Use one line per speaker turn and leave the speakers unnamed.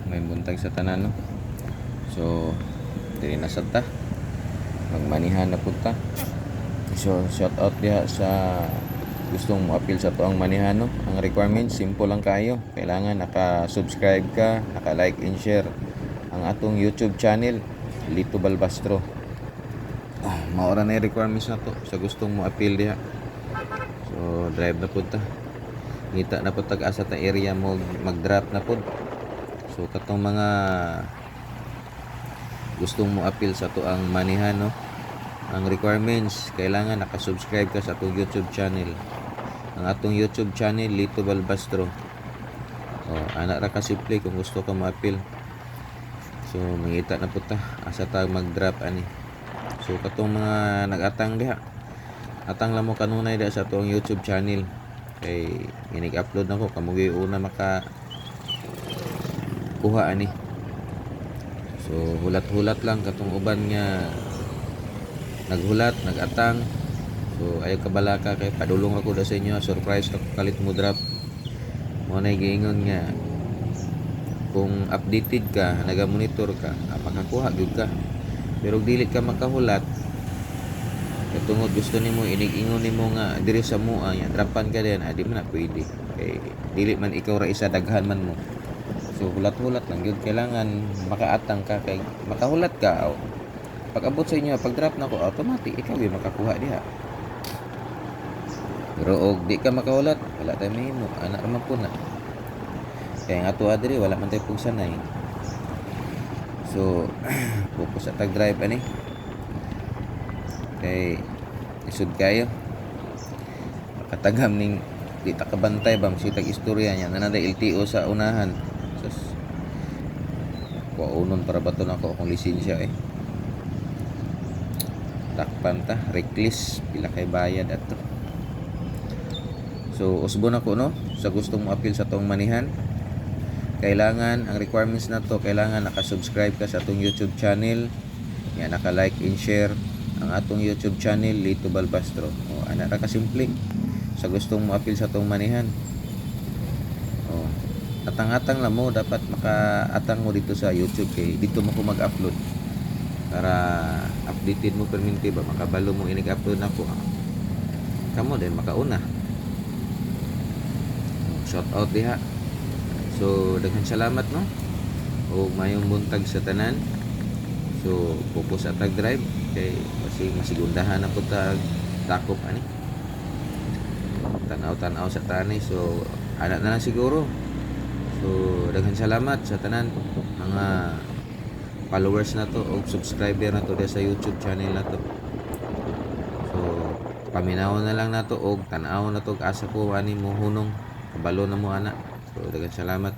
May buntag sa tanan, no. So diri na sad ta magmanihan na punta. So shout out diha sa gustong mo-appeal sa tuang manihan, no. Ang requirements simple lang kayo. Kailangan naka-subscribe ka, naka-like and share ang atong YouTube channel, Lito Balbastro. Maura na yung requirements na to sa gustong mo-appeal diha. So drive na punta. Ngita na po tag-asa ta area mo mag-drop na po. So katong mga gustong mo appeal sa to ang manihan, no. Ang requirements, kailangan naka-subscribe ka sa atong YouTube channel. Ang atong YouTube channel, Lito Balbastro. Anak ra ka simple kung gusto ka mo-appeal. So mangita na po ta asa ta mag-drop ani. So katong mga nag-atang diha, atang lang mo kanunay diha sa atong YouTube channel. Kay inig-upload nako kamugi una maka kuha ani. So hulat-hulat lang katong uban nga naghulat, nagatang. So ayaw kabalaka kay padulong ako da sa inyo, surprise ka kalit mo drop. Mo na giingon nga kung updated ka, naga-monitor ka, makakuha gyud ka. Pero dili ka makahulat, katungod gusto nimo inig-ingon nimo nga diri sa mua nya drapan ka din, di man na pwede. Kay dili man ikaw ra isa, daghan man mo. So hulat-hulat lang yun, kailangan makaatang ka kay makahulat ka. Pag abot sa inyo, pag drop na ko, automatic ikaw yung makakuha diha. Pero og di ka makahulat, wala tayo mahimo, anak raman po na. Kaya nga tuwa diri, wala man tayo pong sanay. So focus sa tag drive ani. Kay isud kayo makatagam ning di ta kabantay bang si tag istorya niya nanada LTO sa unahan. Kuaunon para bato na ako akong lisensya takpan ta, reckless, pila kay bayad ato. So usbon ako, no, sa gustong mo appeal sa tong manihan. Kailangan ang requirements na to, kailangan naka-subscribe ka sa atong YouTube channel. Yan, naka-like and share ang atong YouTube channel, Lito Balbastro. Ana ra ka simple sa gustong mo appeal sa tong manihan. Atang-atang lang mo, dapat maka-atang mo dito sa YouTube kay dito mo ko mag-upload para updated mo perminti ba, makabalo mo inig-upload na ko kamo din makauna. Shout out diha. So daghan salamat, no, o mayong buntag sa tanan. So focus sa tag drive kay masigundahan na po tag takop ani, tanaw-tanaw sa tanay. So ana na lang siguro. So daghan salamat sa tanan mga followers na to o subscriber na to sa YouTube channel na to. So paminaw na lang na to og tan-aw na to asa ko ani mo hunong kabalo na mo ana. So daghan salamat.